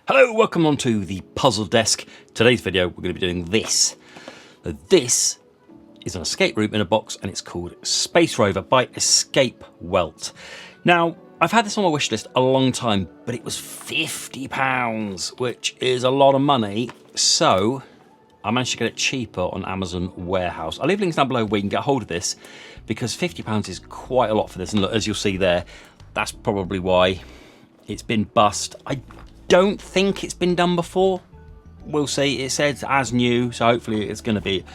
Hello, welcome on to the Puzzle Desk. Today's video, we're going to be doing this. This is an escape room in a box, and it's called Space Rover by EscWelt. Now, I've had this on my wish list a long time, but it was £50, which is a lot of money. So I managed to get it cheaper on Amazon Warehouse. I'll leave links down below where you can get hold of this, because £50 is quite a lot for this. And look, as you'll see there, that's probably why it's been bust. I don't think it's been done before. We'll see. It says as new, so hopefully it's going to be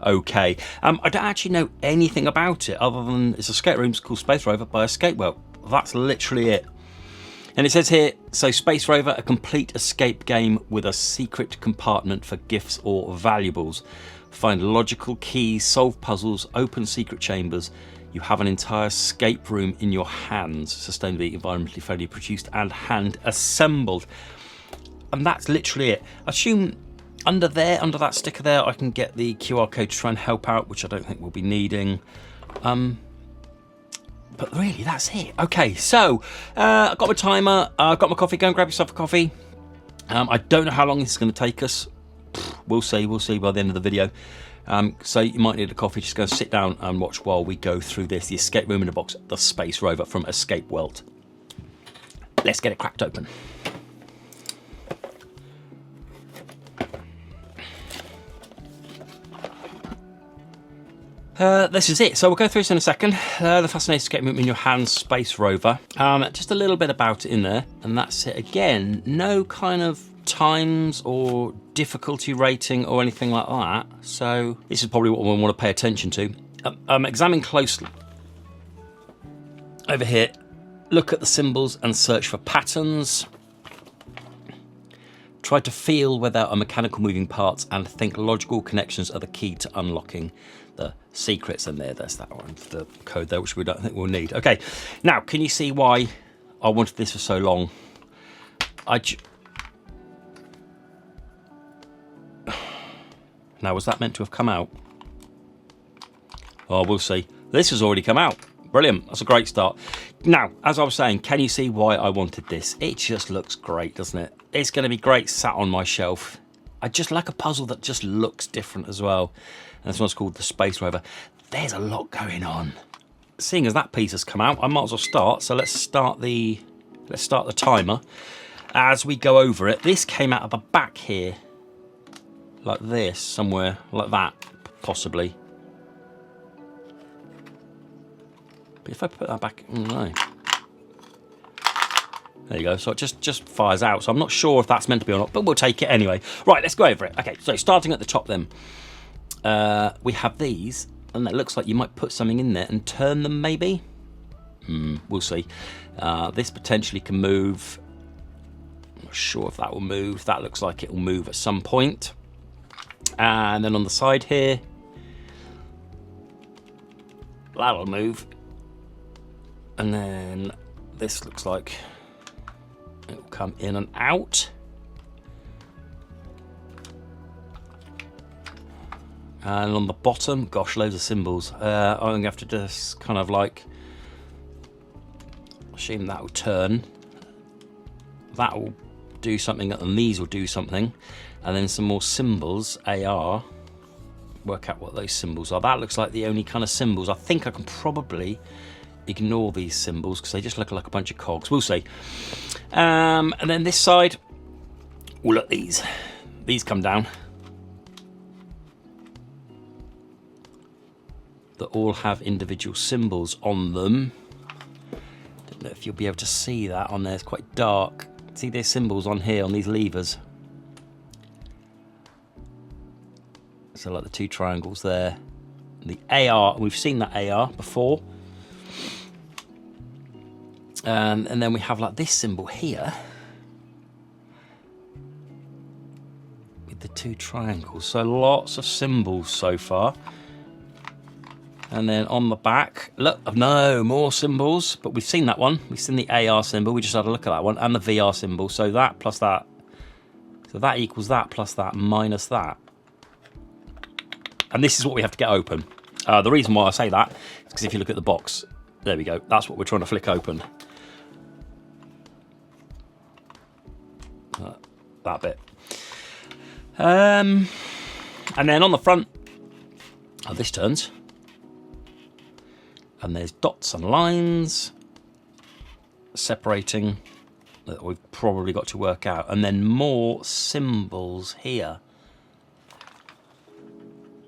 okay. I don't actually know anything about it other than it's a escape room called Space Rover by EscWelt. That's literally it. And it says here, so Space Rover, a complete escape game with a secret compartment for gifts or valuables. Find logical keys, solve puzzles, open secret chambers. You have an entire escape room in your hands, sustainably, environmentally friendly, produced and hand assembled. And that's literally it. I assume under there, under that sticker there, I can get the QR code to try and help out, which I don't think we'll be needing. But really, that's it. Okay, so I've got my timer. I've got my coffee. Go and grab yourself a coffee. I don't know how long this is going to take us. We'll see. We'll see by the end of the video. So you might need a coffee. Just go sit down and watch while we go through this. The escape room in a box, the Space Rover from EscWelt. Let's get it cracked open. This is it. So we'll go through this in a second. The fascinating escape room in your hands, Space Rover. Just a little bit about it in there, and that's it. Again, no kind of times or difficulty rating or anything like that. So this is probably what we want to pay attention to. Examine closely. Over here, look at the symbols and search for patterns. Try to feel where there are mechanical moving parts and think logical connections are the key to unlocking the secrets. And there's that one, the code there, which we don't think we'll need. Okay, now can you see why I wanted this for so long? Now, was that meant to have come out? Oh, we'll see. This has already come out. Brilliant. That's a great start. Now, as I was saying, can you see why I wanted this? It just looks great, doesn't it? It's going to be great sat on my shelf. I just like a puzzle that just looks different as well. And this one's called the Space Rover. There's a lot going on. Seeing as that piece has come out, I might as well start. So let's start the timer as we go over it. This came out of the back here, like this, somewhere like that, possibly. But if I put that back, no. There you go. So it just fires out. So I'm not sure if that's meant to be or not, but we'll take it anyway. Right, let's go over it. Okay, so starting at the top then. We have these, and it looks like you might put something in there and turn them maybe. We'll see. This potentially can move. I'm not sure if that will move. That looks like it will move at some point. And then on the side here, that'll move. And then this looks like it'll come in and out. And on the bottom, gosh, loads of symbols. I'm going to have to just kind of like assume that will turn. That will do something, and these will do something. And then some more symbols, AR. Work out what those symbols are. That looks like the only kind of symbols. I think I can probably ignore these symbols because they just look like a bunch of cogs. We'll see. And then this side, oh look, these come down. That all have individual symbols on them. Don't know if you'll be able to see that on there. It's quite dark. See their symbols on here on these levers. So like the two triangles there. The AR, we've seen that AR before. And then we have like this symbol here with the two triangles. So lots of symbols so far. And then on the back, look, no, more symbols, but we've seen that one. We've seen the AR symbol. We just had a look at that one, and the VR symbol. So that plus that. So that equals that plus that minus that. And this is what we have to get open. The reason why I say that is because if you look at the box, there we go. That's what we're trying to flick open. that bit. And then on the front, this turns. And there's dots and lines separating that we've probably got to work out. And then more symbols here.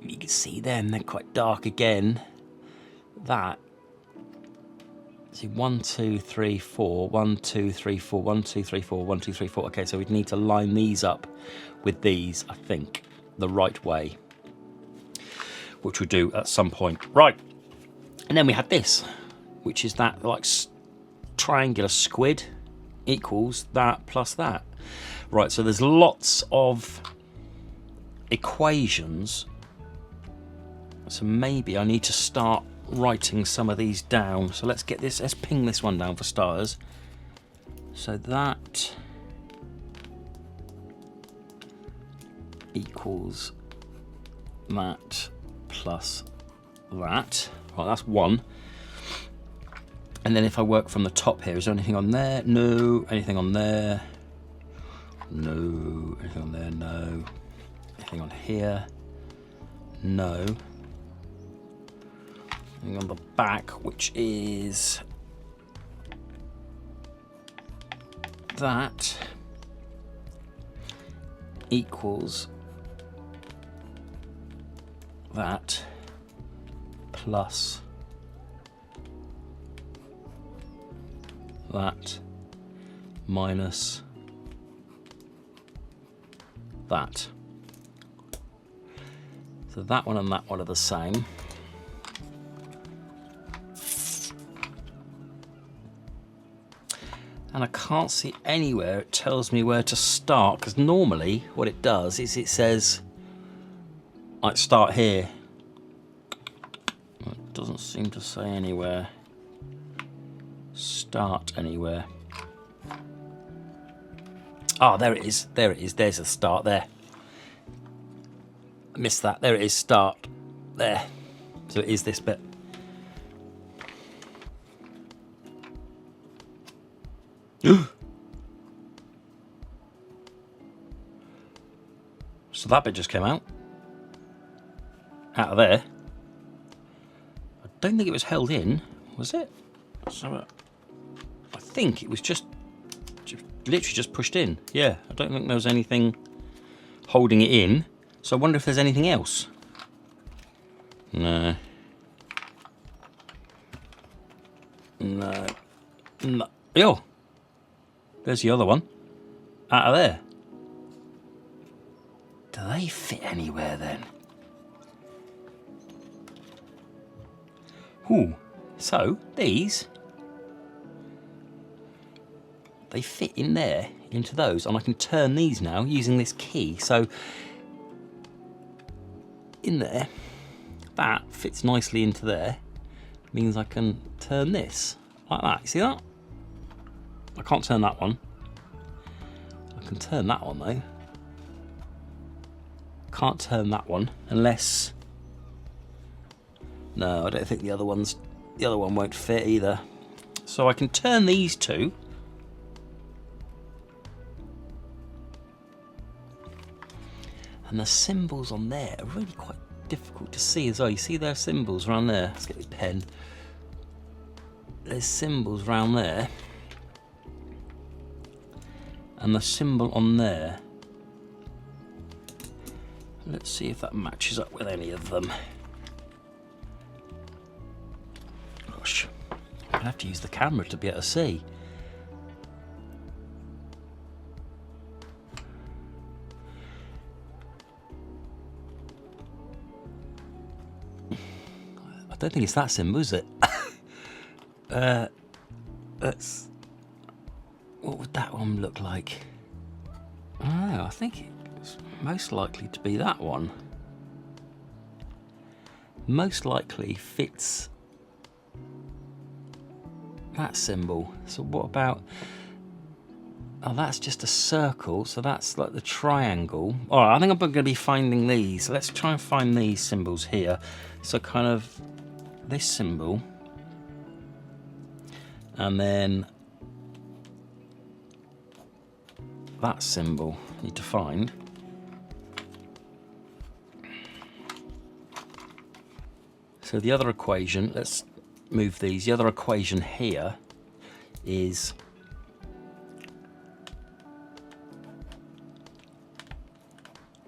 You can see them, they're quite dark again. That. See, 1, 2, 3, 4, 1, 2, 3, 4, 1, 2, 3, 4, 1, 2, 3, 4. Okay, so we'd need to line these up with these, I think, the right way, which we'll do at some point. Right, and then we had this, which is that like triangular squid equals that plus that. Right, so there's lots of equations, so maybe I need to start writing some of these down. So let's get this, let's ping this one down for starters. So that equals that plus that. Well, that's one. And then if I work from the top here, is there anything on there? No. Anything on there? No. Anything on there? No. Anything on here? No. On the back, which is that equals that plus that minus that. So that one and that one are the same. And I can't see anywhere it tells me where to start, because normally what it does is it says, like, start here. It doesn't seem to say anywhere, start anywhere. Oh, there it is, there it is, there's a start there. I missed that, there it is, start, there. So it is this bit. So that bit just came out of there. I don't think it was held in, was it? So I think it was just literally just pushed in. Yeah, I don't think there was anything holding it in. So I wonder if there's anything else. No. No. No. Yo. There's the other one. Out of there. Do they fit anywhere then? Ooh. So, these, they fit in there, into those, and I can turn these now using this key. So, in there, that fits nicely into there. Means I can turn this like that. You see that? I can't turn that one. I can turn that one though. Can't turn that one unless... No, I don't think the other one won't fit either. So I can turn these two. And the symbols on there are really quite difficult to see as well. You see their symbols around there? Let's get this pen. There's symbols around there. And the symbol on there. Let's see if that matches up with any of them. Gosh, I'm gonna have to use the camera to be able to see. I don't think it's that symbol, is it? Let's... What would that one look like? I don't know, I think it's most likely to be that one. Most likely fits that symbol. So what about... Oh, that's just a circle, so that's like the triangle. All right, I think I'm going to be finding these. Let's try and find these symbols here. So kind of this symbol. And then that symbol. Need to find. So the other equation, let's move these. The other equation here is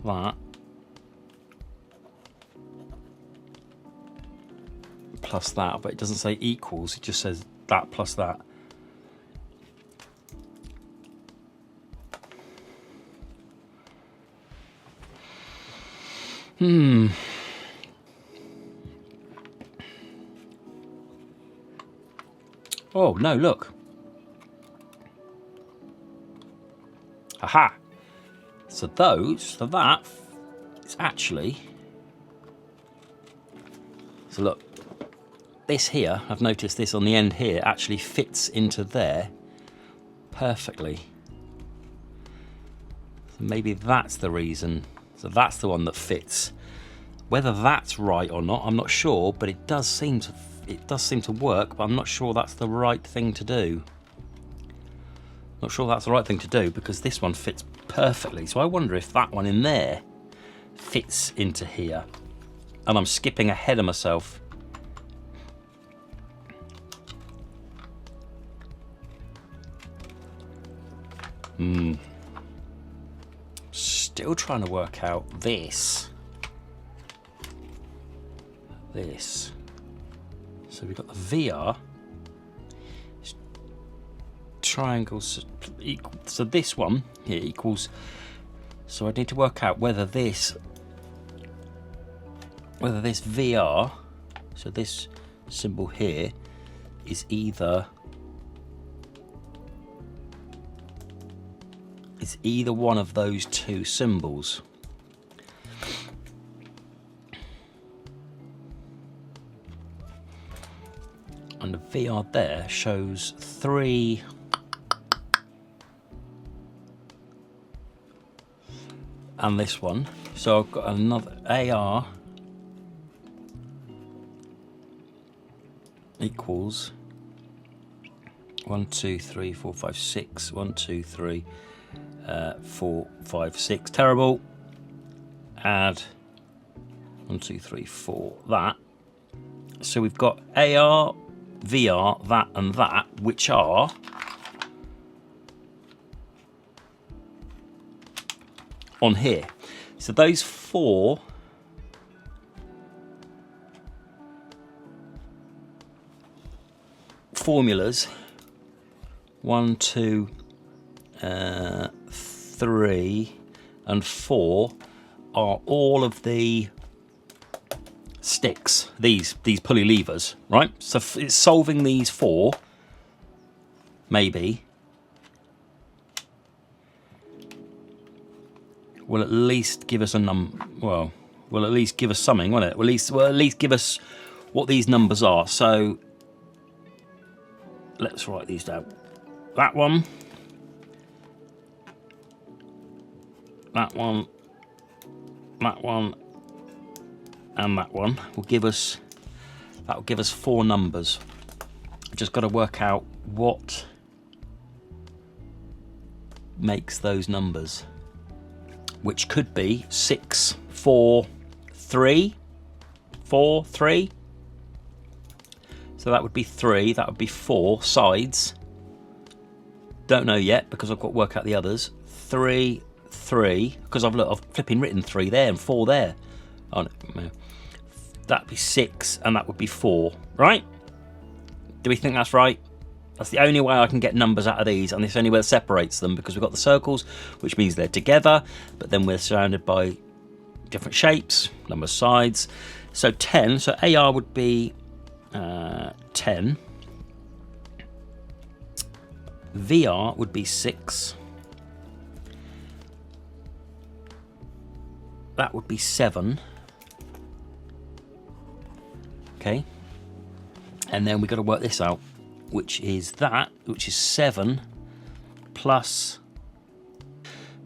that plus that, but it doesn't say equals, it just says that plus that. Oh no, look. Aha! So that is actually, so look, this here, I've noticed this on the end here, actually fits into there perfectly. So maybe that's the reason. So that's the one that fits. Whether that's right or not, I'm not sure, but it does seem to work, but I'm not sure that's the right thing to do. Not sure that's the right thing to do because this one fits perfectly. So I wonder if that one in there fits into here. And I'm skipping ahead of myself. Still trying to work out this. So we've got the VR. Triangles equal. So this one here equals. So I need to work out whether this VR, so this symbol here, is either one of those two symbols. And the VR there shows 3. And this one. So I've got another AR equals 1, 2, 3, 4, 5, 6. 1, 2, 3, 4, 5, 6. Terrible. Add 1, 2, 3, 4. That. So we've got AR, VR, that and that, which are on here. So those 4 formulas, 1, 2, 3 and 4, are all of the sticks, these pulley levers, right? So it's solving these 4, maybe, will at least give us a will at least give us something, won't it? Will at least give us what these numbers are. So let's write these down. That one, that one, that one, and that one will give us, that will give us 4 numbers. I've just got to work out what makes those numbers, which could be 6, 4, 3, 4, 3. So that would be 3, that would be 4 sides. Don't know yet because I've got to work out the others. 3, 3, because I've flipping written 3 there and 4 there. Oh no. That'd be 6 and that would be 4, right? Do we think that's right? That's the only way I can get numbers out of these, and it's the only way that separates them, because we've got the circles, which means they're together, but then we're surrounded by different shapes, number of sides. So 10, so AR would be 10. VR would be 6. That would be 7. Okay. And then we've got to work this out, which is 7 plus,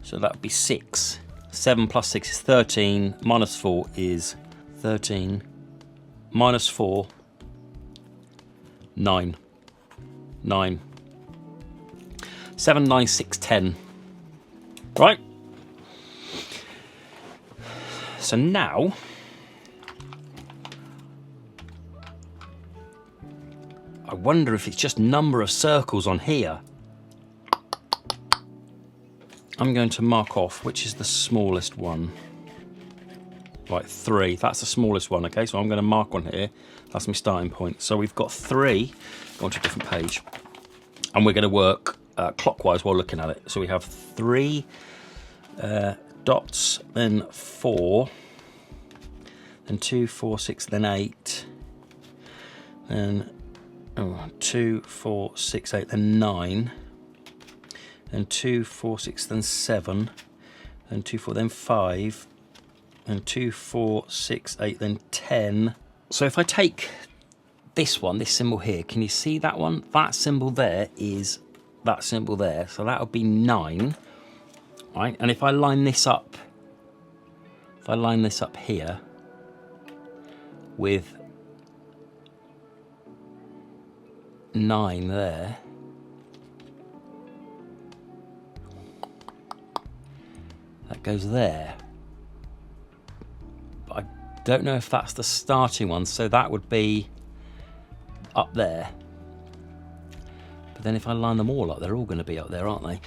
so that would be 6. 7 plus 6 is 13, minus 4 is 13, minus 4, 9. 9. 7, 9, 6, 10. Right. So now I wonder if it's just number of circles on here. I'm going to mark off which is the smallest one. Right, 3. That's the smallest one. Okay, so I'm going to mark one here. That's my starting point. So we've got 3. Go on to a different page. And we're going to work clockwise while looking at it. So we have 3 dots, then 4, then 2, 4, 6, then 8, then 2, 4, 6, 8, then 9, then 2, 4, 6, then 7, then 2, 4, then 5, and 2, 4, 6, 8, then 10. So if I take this one, this symbol here, can you see that one? That symbol there is that symbol there. So that would be 9, right? And if I line this up, here with 9 there, that goes there. I don't know if that's the starting one, so that would be up there. But then if I line them all up, they're all going to be up there, aren't they?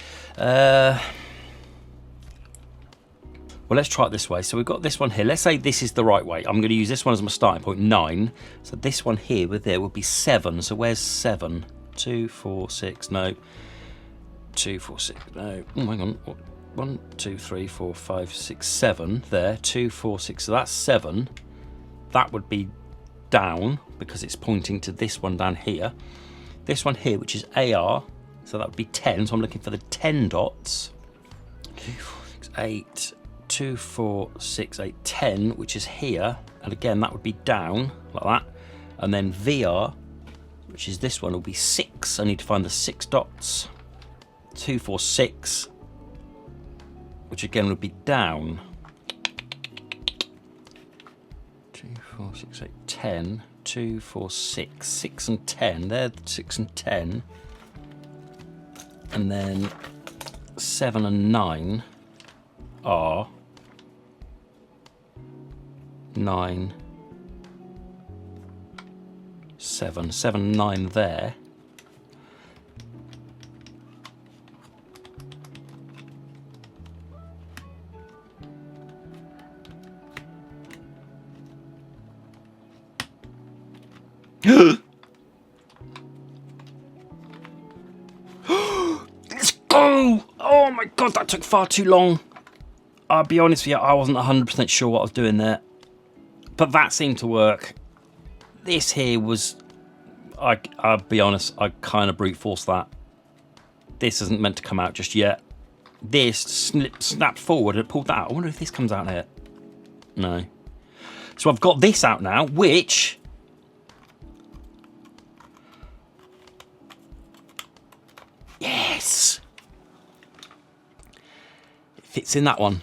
Well, let's try it this way. So we've got this one here. Let's say this is the right way. I'm going to use this one as my starting point, 9. So this one here with there would be 7. So where's 7? 2, 4, 6, no. 2, 4, 6, no. Oh, hang on. 1, 2, 3, 4, 5, 6, 7 there. 2, 4, 6. So that's 7. That would be down because it's pointing to this one down here. This one here, which is AR, so that would be 10. So I'm looking for the 10 dots. 2, 4, 6, 8, 2, 4, 6, 8, 10, which is here. And again, that would be down like that. And then VR, which is this one, will be 6. I need to find the 6 dots. 2, 4, 6. Which again would be down. 2, 4, 6, 8, 10. 2, 4, 6. 6 and 10. They're 6 and 10. And then 7 and 9 are 9, 7. 7, 9 there. Let's go! Oh my god, that took far too long. I'll be honest with you, I wasn't 100% sure what I was doing there. But that seemed to work. This here was... I'll be honest, I kind of brute forced that. This isn't meant to come out just yet. This snapped forward and pulled that out. I wonder if this comes out here. No. So I've got this out now, which... Yes! It fits in that one.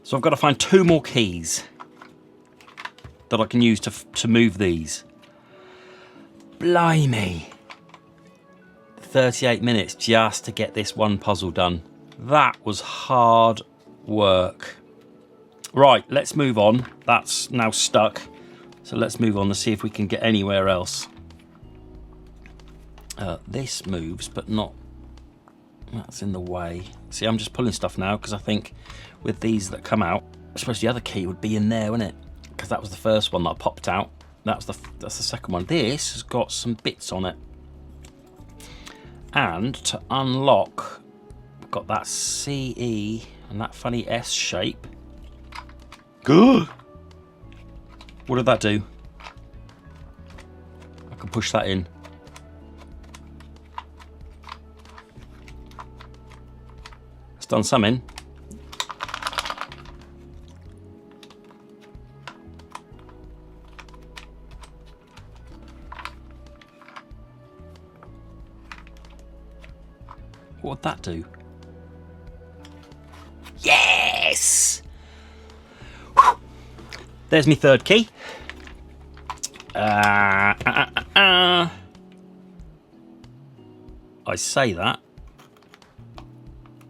So I've got to find 2 more keys that I can use to move these. Blimey. 38 minutes just to get this one puzzle done. That was hard work. Right, let's move on. That's now stuck. So let's move on to see if we can get anywhere else. This moves, but not... That's in the way. See, I'm just pulling stuff now because I think with these that come out, I suppose the other key would be in there, wouldn't it? Because that was the first one that I popped out. That's the second one. This has got some bits on it. And to unlock, we've got that CE and that funny S shape. Good. What did that do? I can push that in. It's done something. What would that do? Yes! Whew. There's my third key. I say that.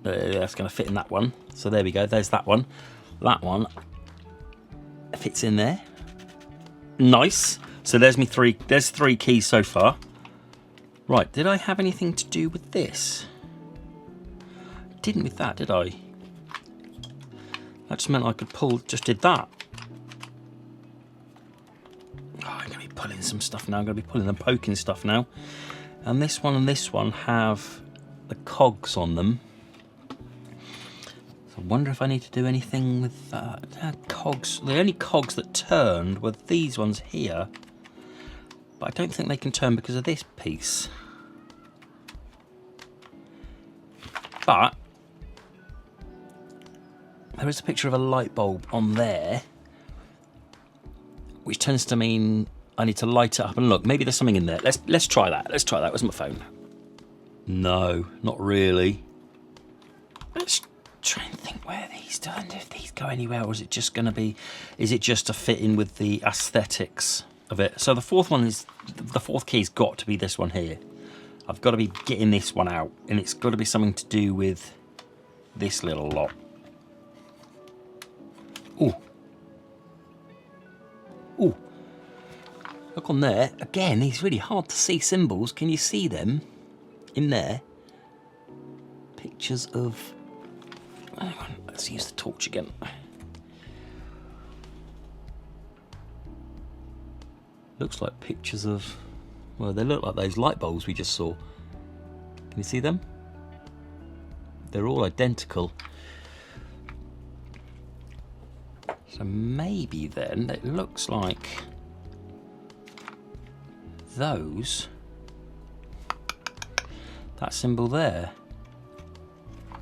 That's going to fit in that one. So there we go. There's that one. That one fits in there. Nice. So there's there's 3 keys so far. Right, did I have anything to do with this? I didn't with that, did I? That just meant I could pull, just did that. Oh, I'm going to be pulling some stuff now. I'm going to be pulling and poking stuff now. And this one have the cogs on them. So I wonder if I need to do anything with that. Cogs. The only cogs that turned were these ones here. But I don't think they can turn because of this piece. But there is a picture of a light bulb on there, which tends to mean I need to light it up and look. Maybe there's something in there. Let's try that. Let's try that. Where's my phone? No, not really. Let's try and think where these do, and if these go anywhere, or is it just going to be? Is it just to fit in with the aesthetics of it? So the fourth key's got to be this one here. I've got to be getting this one out, and it's got to be something to do with this little lot. Ooh. Ooh. Look on there. Again, these really hard to see symbols. Can you see them in there? Pictures of... Hang on, let's use the torch again. Looks like pictures of... Well, they look like those light bulbs we just saw. Can you see them? They're all identical. So maybe then it looks like those, that symbol there.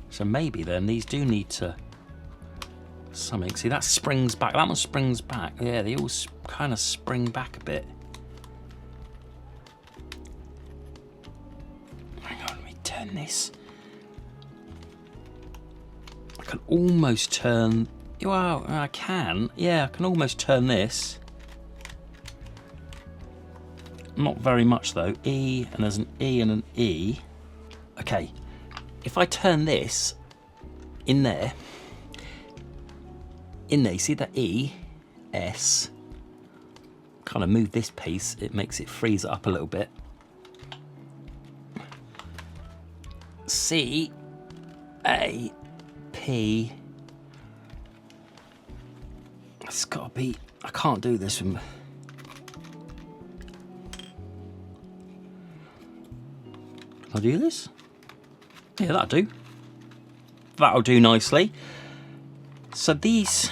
So maybe then these do need to something. See, that springs back. That one springs back. Yeah, they all kind of spring back a bit. Hang on, let me turn this. I can almost turn... Well, I can. Yeah, I can almost turn this. Not very much though. E, and there's an E and an E. Okay, if I turn this in there, you see that E, S, kind of move this piece, it makes it freeze it up a little bit. C, A, P. It's got to be... I can't do this from... Can I do this? Yeah, that'll do. That'll do nicely. So these...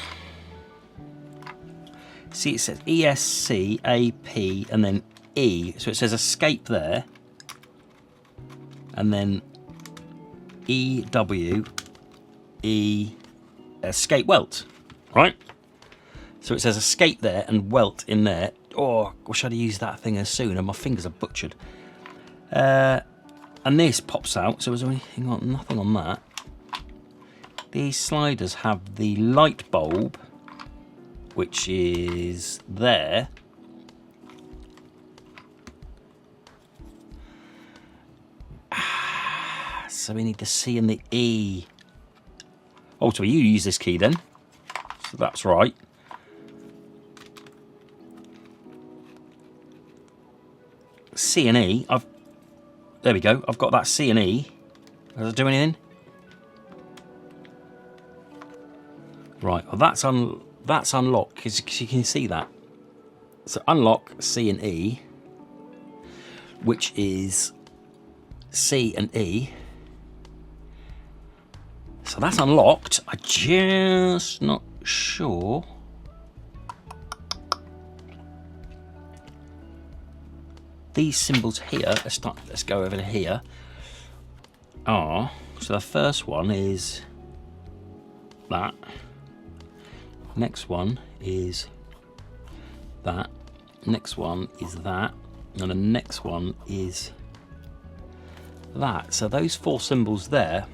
See, it says ESC, AP, and then E. So it says escape there. And then EW, E, escape welt. Right? So it says escape there and welt in there. Oh, wish I'd used that thing as soon, and my fingers are butchered. And this pops out, so is there anything on? Nothing on that. These sliders have the light bulb, which is there. So we need the C and the E. Oh, so you use this key then. So that's right. C and E. There we go. I've got that C and E. Does it do anything? Right. Well, that's unlocked because you can see that. So unlock C and E, which is C and E. So that's unlocked. I'm just not sure. These symbols here, let's go over to here, are, so the first one is that, next one is that, next one is that, and the next one is that. So those 4 symbols there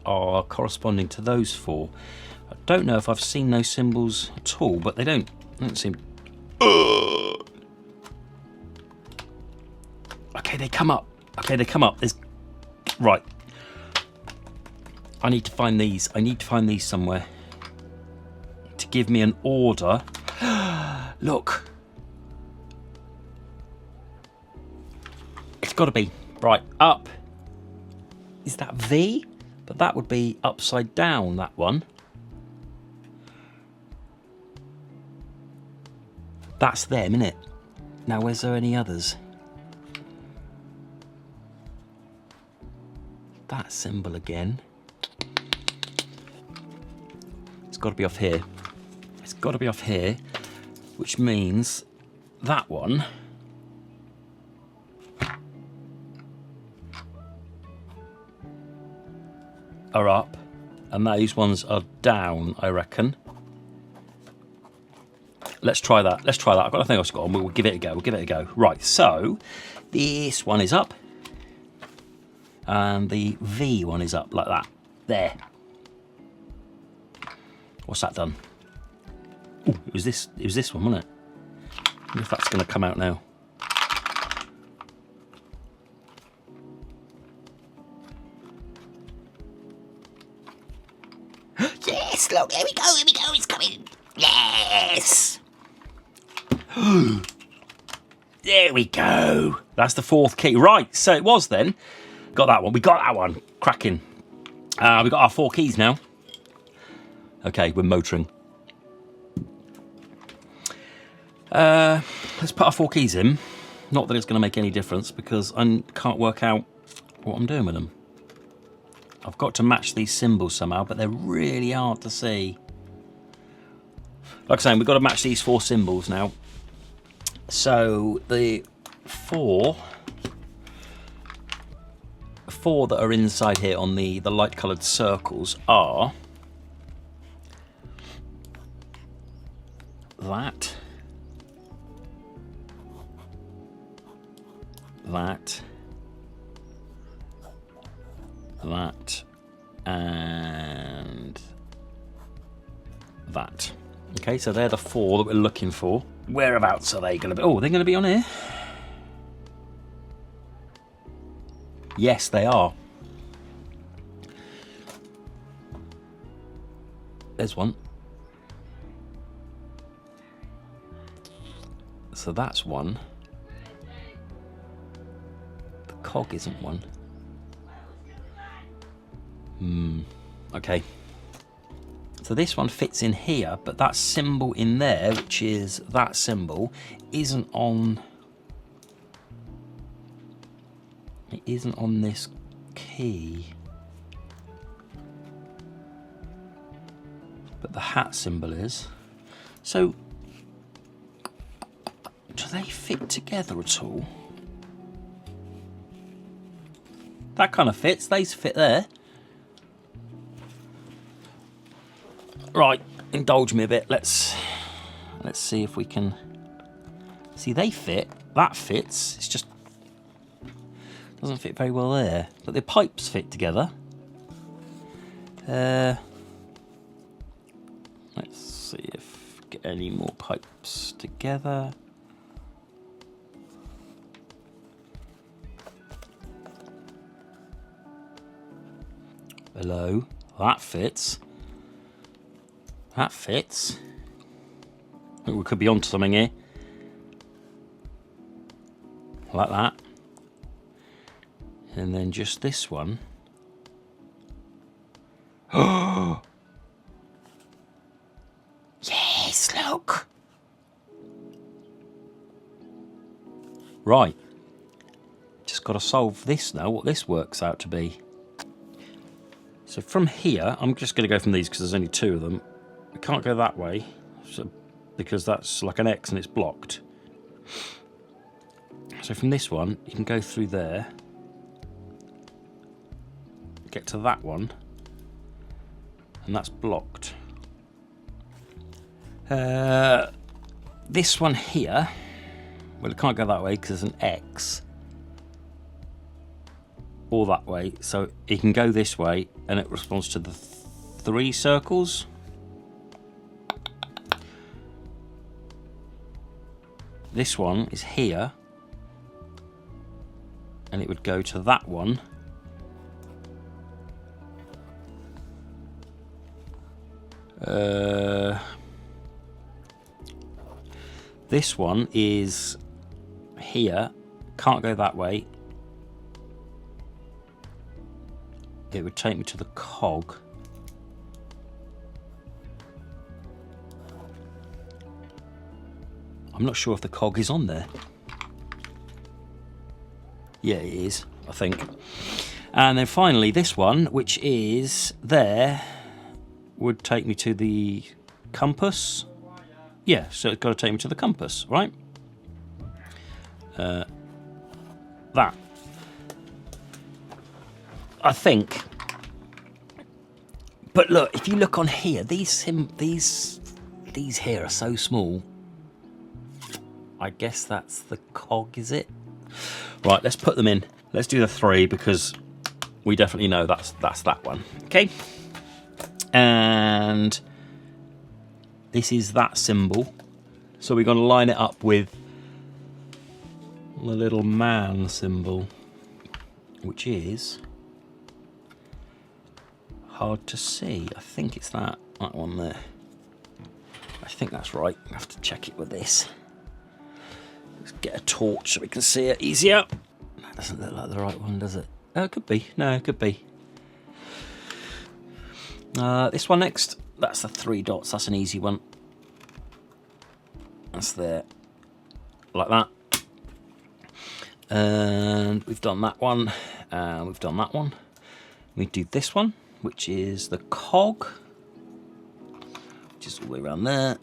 are corresponding to those 4. I don't know if I've seen those symbols at all, but they don't seem... Okay, they come up. Okay, they come up. There's... Right. I need to find these. I need to find these somewhere to give me an order. Look. It's got to be. Right, up. Is that V? But that would be upside down, that one. That's them, innit? Now, where's there any others? That symbol again. It's got to be off here. It's got to be off here, which means that one are up and those ones are down, I reckon. Let's try that. Let's try that. I've got nothing else to go on. We'll give it a go. We'll give it a go. Right, so this one is up and the V one is up like that. There. What's that done? Ooh, it was this one, wasn't it? I wonder if that's going to come out now. Yes, look, here we go, it's coming. Yes! There we go. That's the fourth key. Right, so it was then. Got that one. We got that one. Cracking. We got our 4 keys now. Okay, we're motoring. Let's put our 4 keys in. Not that it's going to make any difference because I can't work out what I'm doing with them. I've got to match these symbols somehow, but they're really hard to see. Like I'm saying, we've got to match these 4 symbols now. So the 4 that are inside here on the light coloured circles are that, and that. Okay, so they're the 4 that we're looking for. Whereabouts are they going to be? Oh, they're going to be on here. Yes, they are. There's one. So that's one. The cog isn't one. Okay. So this one fits in here, but that symbol in there, which is that symbol, isn't on... It isn't on this key. But the hat symbol is. So, do they fit together at all? That kind of fits. These fit there. Right, indulge me a bit. Let's see if we can... See, they fit. That fits. It's just... doesn't fit very well there. But the pipes fit together. Let's see if we get any more pipes together. Hello. That fits. That fits. I think we could be onto something here. Like that. And then just this one. Oh! Yes, look! Right. Just got to solve this now, what this works out to be. So from here, I'm just going to go from these because there's only 2 of them. We can't go that way because that's like an X and it's blocked. So from this one, you can go through there. Get to that one. And that's blocked. This one here, well, it can't go that way because there's an X. Or that way. So it can go this way and it responds to the 3 circles. This one is here. And it would go to that one. This one is here, can't go that way. It would take me to the cog. I'm not sure if the cog is on there. Yeah, it is, I think. And then finally this one, which is there, would take me to the compass. Yeah, so it's got to take me to the compass, right? That. I think. But look, if you look on here, these here are so small. I guess that's the cog, is it? Right, let's put them in. Let's do the 3 because we definitely know that's that one. Okay. And this is that symbol. So we're going to line it up with the little man symbol, which is hard to see. I think it's that one there. I think that's right. I have to check it with this. Let's get a torch so we can see it easier. That doesn't look like the right one, does it? Oh, it could be. No, it could be. This one next. That's the 3 dots. That's an easy one. That's there. Like that. And we've done that one. We've done that one. We do this one, which is the cog. Just all the way around there.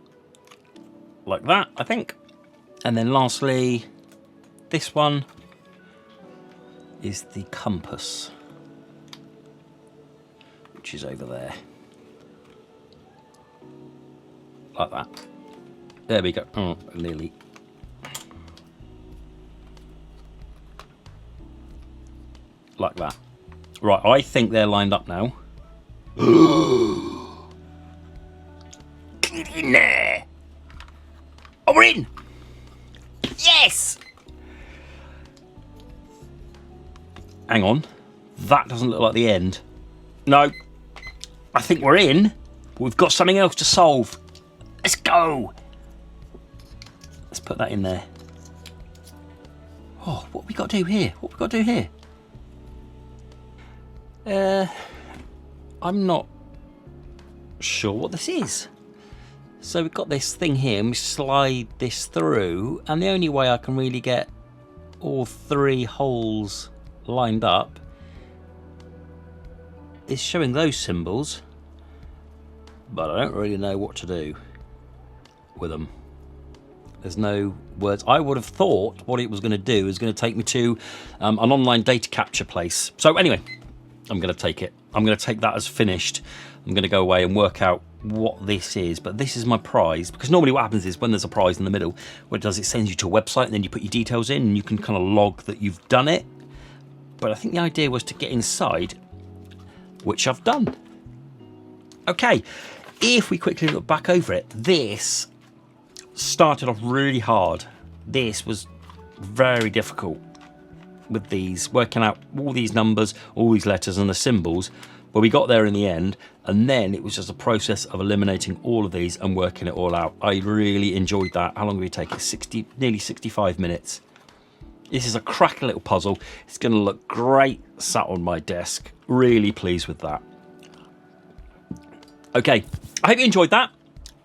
Like that, I think. And then lastly, this one is the compass, which is over there. Like that. There we go. Oh, nearly. Like that. Right, I think they're lined up now. Get in there! Oh, we're in! Yes! Hang on. That doesn't look like the end. No. I think we're in. We've got something else to solve. Let's go! Let's put that in there. Oh, what have we got to do here? What have we got to do here? I'm not sure what this is. So we've got this thing here and we slide this through, and the only way I can really get all 3 holes lined up is showing those symbols, but I don't really know what to do with them. There's no words. I would have thought what it was going to do is going to take me to an online data capture place. So anyway, I'm going to take it. I'm going to take that as finished. I'm going to go away and work out what this is, but this is my prize, because normally what happens is when there's a prize in the middle, what it does, it sends you to a website and then you put your details in and you can kind of log that you've done it. But I think the idea was to get inside, which I've done. Okay, if we quickly look back over it, this started off really hard. This was very difficult with these, working out all these numbers, all these letters and the symbols. But we got there in the end, and then it was just a process of eliminating all of these and working it all out. I really enjoyed that. How long did it take? It nearly 65 minutes. This is a cracking little puzzle. It's going to look great sat on my desk. Really pleased with that. Okay, I hope you enjoyed that.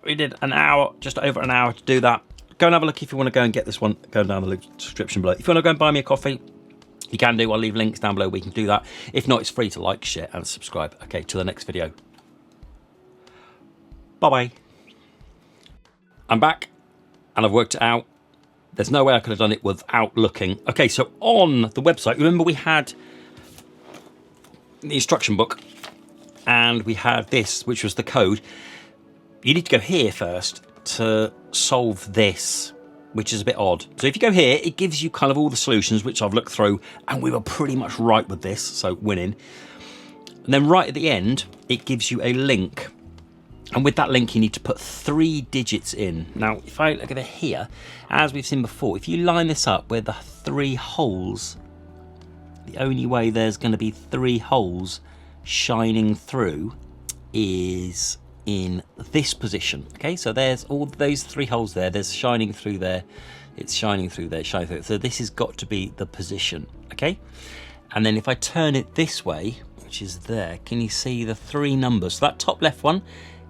We did an hour, just over an hour to do that. Go and have a look if you want to go and get this one. Go down the description below. If you want to go and buy me a coffee, you can do. I'll leave links down below where you can do that. If not, it's free to like, share and subscribe. Okay, till the next video. Bye-bye. I'm back and I've worked it out. There's no way I could have done it without looking. Okay, so on the website, remember we had the instruction book and we had this, which was the code. You need to go here first to solve this, which is a bit odd. So if you go here, it gives you kind of all the solutions, which I've looked through, and we were pretty much right with this, so winning. And then right at the end, it gives you a link. And with that link, you need to put 3 digits in. Now, if I look at it here, as we've seen before, if you line this up with the 3 holes, the only way there's going to be 3 holes shining through is in this position. Okay, so there's all those 3 holes there. There's shining through there. It's shining through there, shining through. So this has got to be the position. Okay, and then if I turn it this way, which is there, can you see the 3 numbers? So that top left one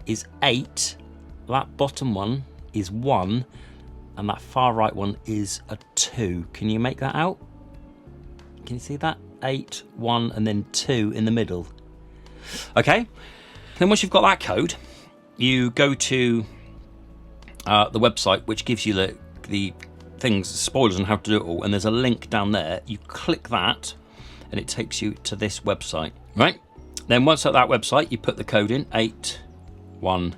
is 8. That bottom one is 1. And that far right one is a 2. Can you make that out? Can you see that? 8, 1, and then 2 in the middle. Okay. Then once you've got that code, you go to the website, which gives you the things, spoilers on how to do it all. And there's a link down there. You click that, and it takes you to this website. Right. Then once at that website, you put the code in 8, 1,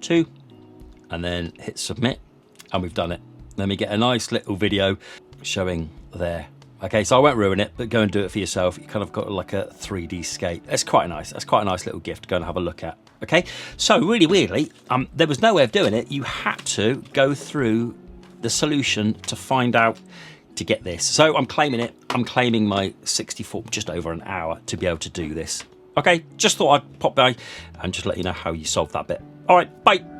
2, and then hit submit. And we've done it. Then we get a nice little video showing there. Okay, so I won't ruin it, but go and do it for yourself. You kind of got like a 3D skate. It's quite nice. That's quite a nice little gift to go and have a look at. Okay, so really weirdly, there was no way of doing it. You had to go through the solution to find out to get this. So I'm claiming it. I'm claiming my 64, just over an hour to be able to do this. Okay, just thought I'd pop by and just let you know how you solve that bit. All right, bye.